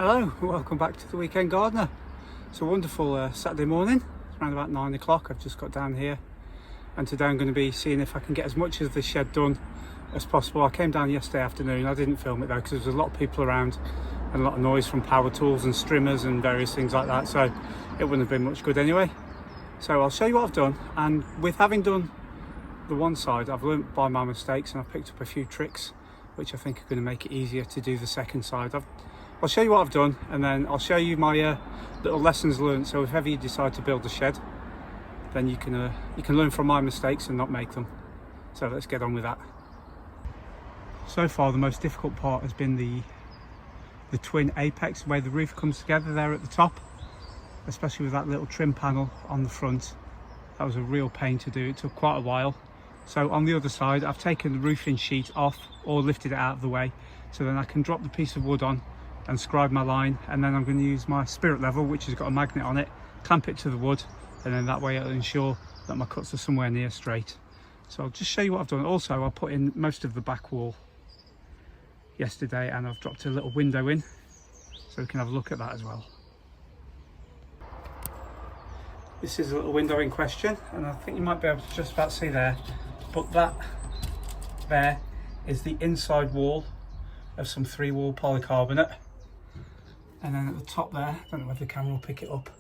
Hello, welcome back to the Weekend Gardener. It's a wonderful Saturday morning. It's around about 9 o'clock. I've just got down here and today I'm going to be seeing if I can get as much of the shed done as possible. I came down yesterday afternoon. I didn't film it though because there was a lot of people around and a lot of noise from power tools and strimmers and various things like that, so it wouldn't have been much good anyway. So I'll show you what I've done, and with having done the one side, I've learnt by my mistakes and I've picked up a few tricks which I think are going to make it easier to do the second side. I'll show you what I've done, and then I'll show you my little lessons learned, so if ever you decide to build a shed, then you can learn from my mistakes and not make them. So let's get on with that. So far the most difficult part has been the twin apex, where the roof comes together there at the top, especially with that little trim panel on the front. That was a real pain to do. It took quite a while. So on the other side I've taken the roofing sheet off or lifted it out of the way, so then I can drop the piece of wood on and scribe my line, and then I'm going to use my spirit level, which has got a magnet on it, clamp it to the wood, and then that way it'll ensure that my cuts are somewhere near straight. So I'll just show you what I've done. Also, I put in most of the back wall yesterday, and I've dropped a little window in so we can have a look at that as well. This is a little window in question, and I think you might be able to just about see there, but that there is the inside wall of some 3-wall polycarbonate. And then at the top there, I don't know whether the camera will pick it up,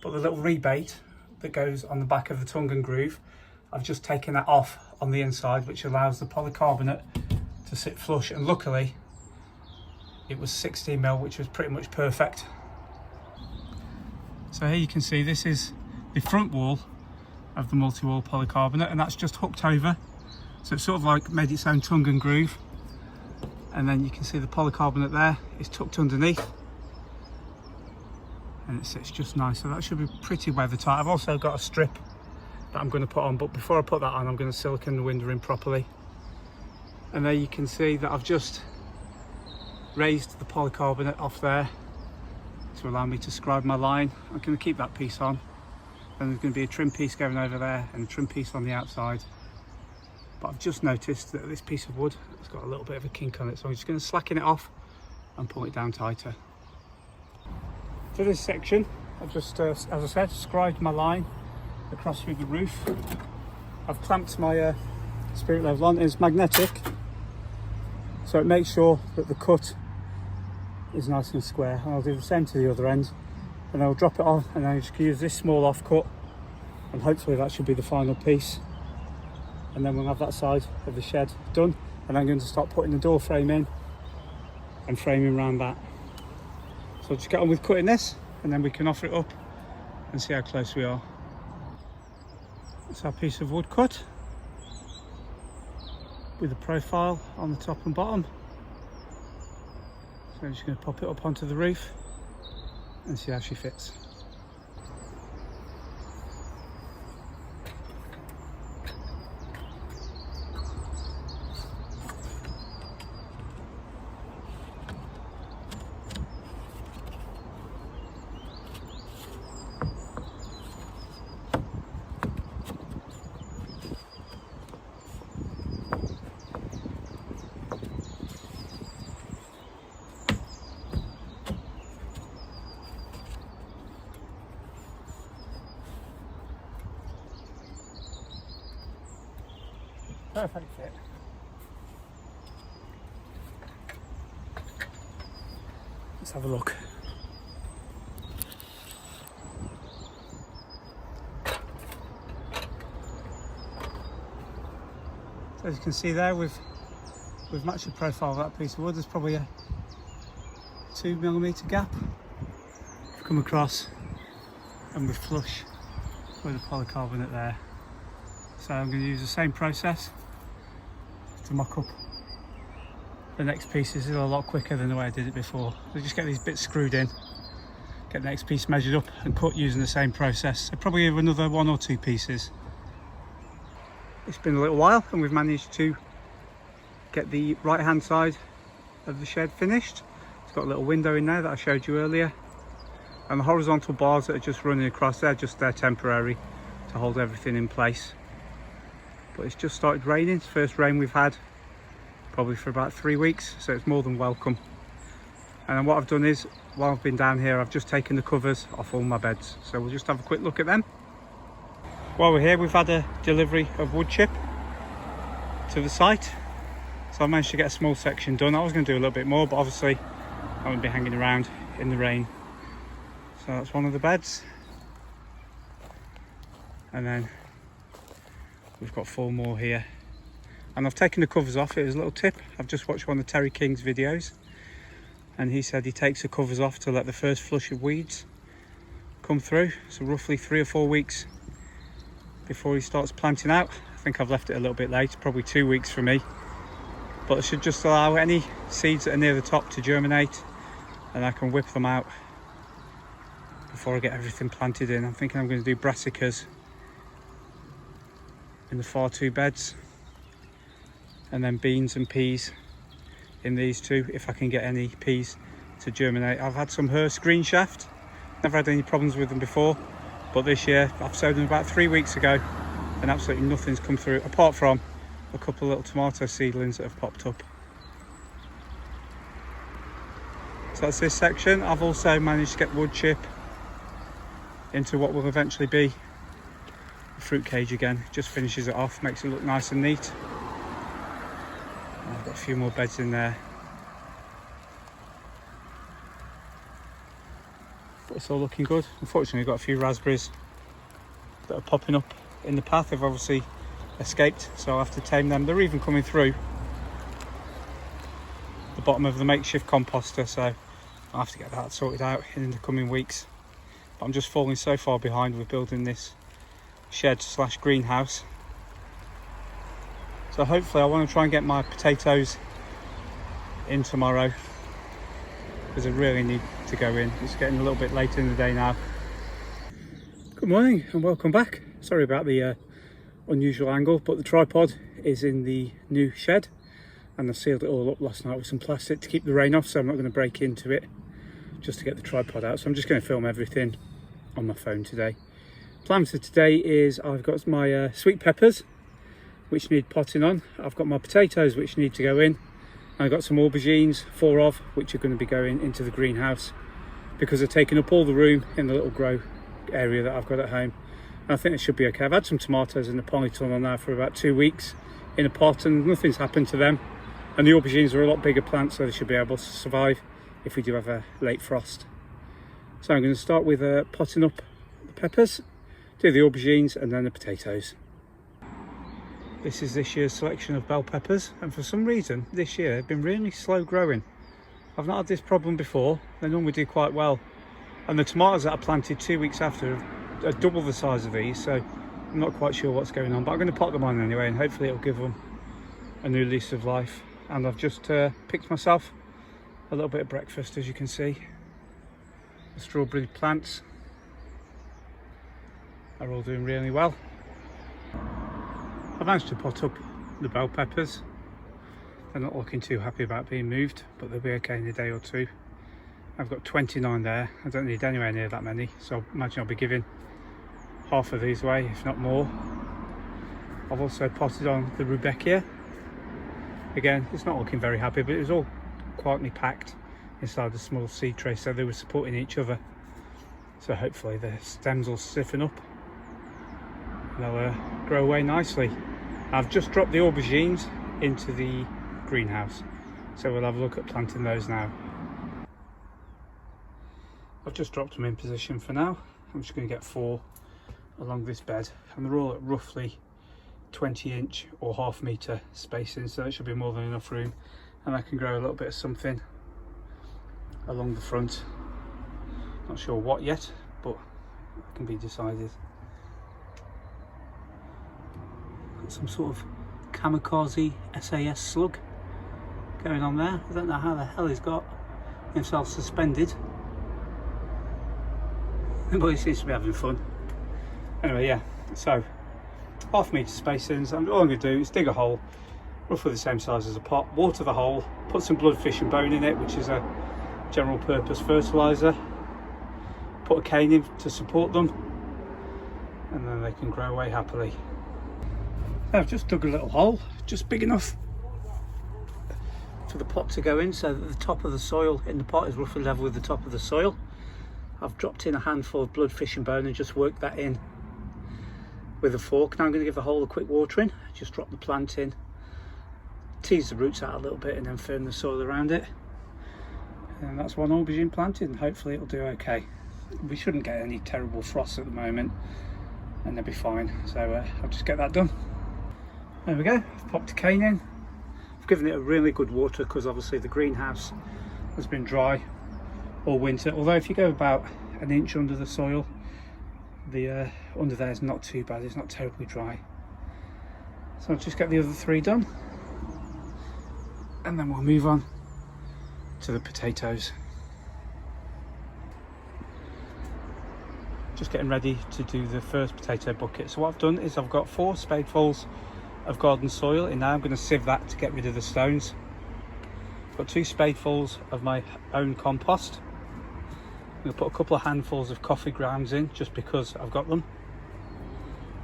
but the little rebate that goes on the back of the tongue and groove, I've just taken that off on the inside, which allows the polycarbonate to sit flush, and luckily it was 16mm, which was pretty much perfect. So here you can see this is the front wall of the multi-wall polycarbonate, and that's just hooked over, so it's sort of like made its own tongue and groove. And then you can see the polycarbonate there is tucked underneath, and it sits just nice, so that should be pretty weathertight. I've also got a strip that I'm going to put on, but before I put that on I'm going to silicone the window in properly. And there you can see that I've just raised the polycarbonate off there to allow me to scribe my line. I'm going to keep that piece on, and there's going to be a trim piece going over there and a trim piece on the outside. But I've just noticed that this piece of wood has got a little bit of a kink on it, so I'm just going to slacken it off and pull it down tighter. For this section, I've just, as I said, scribed my line across through the roof. I've clamped my spirit level on. It's magnetic, so it makes sure that the cut is nice and square. And I'll do the same to the other end, and I'll drop it on, and then I just use this small off cut, and hopefully that should be the final piece. And then we'll have that side of the shed done, and I'm going to start putting the door frame in and framing around that. So I'll just get on with cutting this, and then we can offer it up and see how close we are. That's our piece of wood cut with a profile on the top and bottom. So I'm just going to pop it up onto the roof and see how she fits. Perfect fit. Let's have a look. So as you can see there, we've matched the profile of that piece of wood. There's probably a 2mm gap. We've come across and we're flush with the polycarbonate there. So I'm going to use the same process to mock up the next piece. This is a lot quicker than the way I did it before. So just get these bits screwed in, get the next piece measured up and cut using the same process. So probably have another 1 or 2 pieces. It's been a little while and we've managed to get the right hand side of the shed finished. It's got a little window in there that I showed you earlier, and the horizontal bars that are just running across there, just there temporary to hold everything in place. But it's just started raining. It's the first rain we've had probably for about 3 weeks, so it's more than welcome. And then what I've done is, while I've been down here, I've just taken the covers off all my beds. So we'll just have a quick look at them. While we're here, we've had a delivery of wood chip to the site. So I managed to get a small section done. I was going to do a little bit more, but obviously I won't be hanging around in the rain. So that's one of the beds. And then we've got 4 more here. And I've taken the covers off. It was a little tip. I've just watched one of Terry King's videos, and he said he takes the covers off to let the first flush of weeds come through. So roughly 3 or 4 weeks before he starts planting out. I think I've left it a little bit late, probably 2 weeks for me. But it should just allow any seeds that are near the top to germinate, and I can whip them out before I get everything planted in. I'm thinking I'm going to do brassicas in the far 2 beds, and then beans and peas in these 2, if I can get any peas to germinate. I've had some Hurst green shaft, never had any problems with them before, but this year I've sowed them about 3 weeks ago and absolutely nothing's come through, apart from a couple of little tomato seedlings that have popped up. So that's this section. I've also managed to get wood chip into what will eventually be a fruit cage again. Just finishes it off, makes it look nice and neat. I've got a few more beds in there. But it's all looking good. Unfortunately, I've got a few raspberries that are popping up in the path. They've obviously escaped, so I'll have to tame them. They're even coming through the bottom of the makeshift composter, so I'll have to get that sorted out in the coming weeks. But I'm just falling so far behind with building this shed / greenhouse. So hopefully I want to try and get my potatoes in tomorrow, because I really need to go in. It's getting a little bit late in the day now. Good morning and welcome back. Sorry about the unusual angle, but the tripod is in the new shed, and I sealed it all up last night with some plastic to keep the rain off, so I'm not going to break into it just to get the tripod out. So I'm just going to film everything on my phone today. Plan for today is I've got my sweet peppers which need potting on. I've got my potatoes which need to go in. I've got some aubergines, 4 of, which are going to be going into the greenhouse because they're taking up all the room in the little grow area that I've got at home. And I think it should be okay. I've had some tomatoes in the polytunnel now for about 2 weeks in a pot, and nothing's happened to them. And the aubergines are a lot bigger plants, so they should be able to survive if we do have a late frost. So I'm going to start with potting up the peppers, do the aubergines and then the potatoes. This is this year's selection of bell peppers, and for some reason this year they've been really slow growing. I've not had this problem before. They normally do quite well, and the tomatoes that I planted 2 weeks after are double the size of these, so I'm not quite sure what's going on, but I'm going to pot them on anyway, and hopefully it'll give them a new lease of life. And I've just picked myself a little bit of breakfast, as you can see. The strawberry plants are all doing really well. I've managed to pot up the bell peppers. They're not looking too happy about being moved, but they'll be okay in a day or 2. I've got 29 there. I don't need anywhere near that many, so I imagine I'll be giving half of these away, if not more. I've also potted on the rudbeckia. Again, it's not looking very happy, but it was all quietly packed inside the small seed tray, so they were supporting each other. So hopefully the stems will stiffen up and they'll grow away nicely. I've just dropped the aubergines into the greenhouse, so we'll have a look at planting those now. I've just dropped them in position for now. I'm just going to get 4 along this bed, and they're all at roughly 20-inch or half-metre spacing, so that should be more than enough room, and I can grow a little bit of something along the front. Not sure what yet, but it can be decided. Got some sort of kamikaze SAS slug going on there. I don't know how the hell he's got himself suspended, but he seems to be having fun. Anyway, yeah, so half-metre spacings. All I'm going to do is dig a hole roughly the same size as a pot, water the hole, put some bloodfish and bone in it, which is a general purpose fertiliser, put a cane in to support them, and then they can grow away happily. I've just dug a little hole, just big enough for the pot to go in, so that the top of the soil in the pot is roughly level with the top of the soil. I've dropped in a handful of blood, fish and bone and just worked that in with a fork. Now I'm going to give the whole a quick watering. Just drop the plant in, tease the roots out a little bit and then firm the soil around it. And that's one aubergine planted, and hopefully it'll do okay. We shouldn't get any terrible frosts at the moment and they'll be fine. So I'll just get that done. There we go, I've popped a cane in. I've given it a really good water because obviously the greenhouse has been dry all winter. Although if you go about an inch under the soil, the under there is not too bad, it's not terribly dry. So I'll just get the other 3 done and then we'll move on to the potatoes. Just getting ready to do the first potato bucket. So what I've done is I've got 4 spadefuls of garden soil in now. I'm going to sieve that to get rid of the stones. I've got 2 spadefuls of my own compost. I'm going to put a couple of handfuls of coffee grounds in just because I've got them,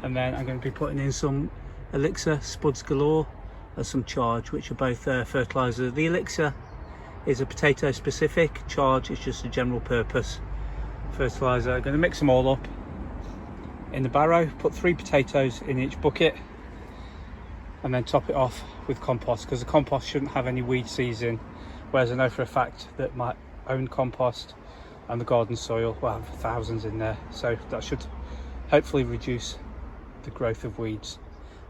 and then I'm going to be putting in some Elixir Spuds Galore and some Charge, which are both fertiliser. The Elixir is a potato specific, Charge is just a general purpose fertiliser. I'm going to mix them all up in the barrow, put 3 potatoes in each bucket and then top it off with compost, because the compost shouldn't have any weed seeds in, whereas I know for a fact that my own compost and the garden soil will have thousands in there, so that should hopefully reduce the growth of weeds.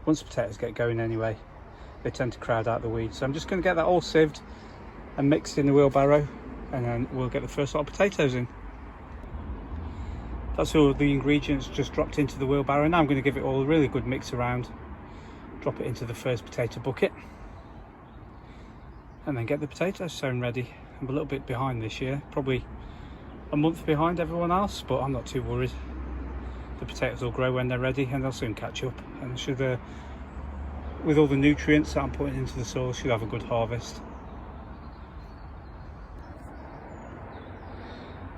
Once the potatoes get going anyway, they tend to crowd out the weeds. So I'm just going to get that all sieved and mixed in the wheelbarrow, and then we'll get the first lot of potatoes in. That's all the ingredients just dropped into the wheelbarrow. Now I'm going to give it all a really good mix around, drop it into the first potato bucket, and then get the potatoes sown ready. I'm a little bit behind this year, probably a month behind everyone else, but I'm not too worried. The potatoes will grow when they're ready and they'll soon catch up, and should with all the nutrients that I'm putting into the soil, should have a good harvest.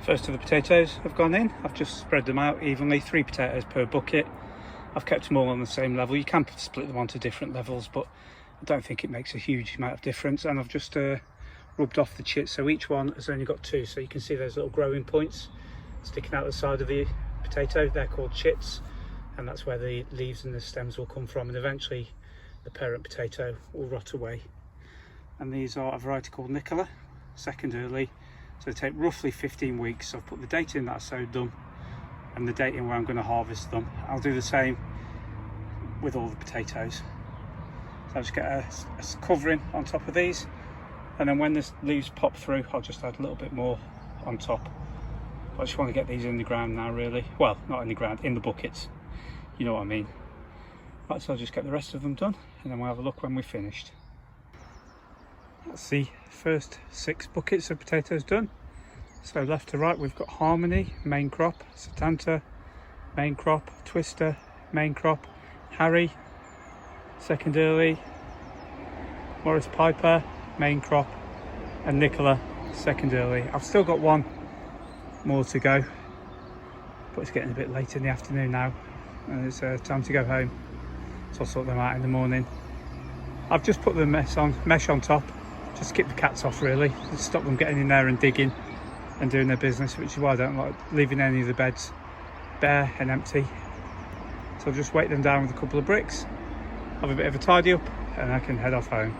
First of the potatoes have gone in. I've just spread them out evenly, 3 potatoes per bucket. I've kept them all on the same level. You can split them onto different levels, but I don't think it makes a huge amount of difference. And I've just rubbed off the chits, so each one has only got 2, so you can see those little growing points sticking out the side of the potato. They're called chits, and that's where the leaves and the stems will come from, and eventually the parent potato will rot away. And these are a variety called Nicola, second early, so they take roughly 15 weeks. So I've put the date in that I sowed them and the date in where I'm going to harvest them. I'll do the same with all the potatoes. So I'll just get a covering on top of these, and then when the leaves pop through, I'll just add a little bit more on top. I just want to get these in the ground now, really. Well, not in the ground, in the buckets. You know what I mean. Right, so I'll just get the rest of them done, and then we'll have a look when we're finished. That's the first 6 buckets of potatoes done. So left to right, we've got Harmony, main crop, Satanta, main crop, Twister, main crop, Harry, second early, Morris Piper, main crop, and Nicola, second early. I've still got 1 more to go, but it's getting a bit late in the afternoon now, and it's time to go home, so I'll sort them out in the morning. I've just put the mesh on top, just to keep the cats off, really, to stop them getting in there and digging and doing their business, which is why I don't like leaving any of the beds bare and empty. So I'll just weight them down with a couple of bricks, have a bit of a tidy up, and I can head off home.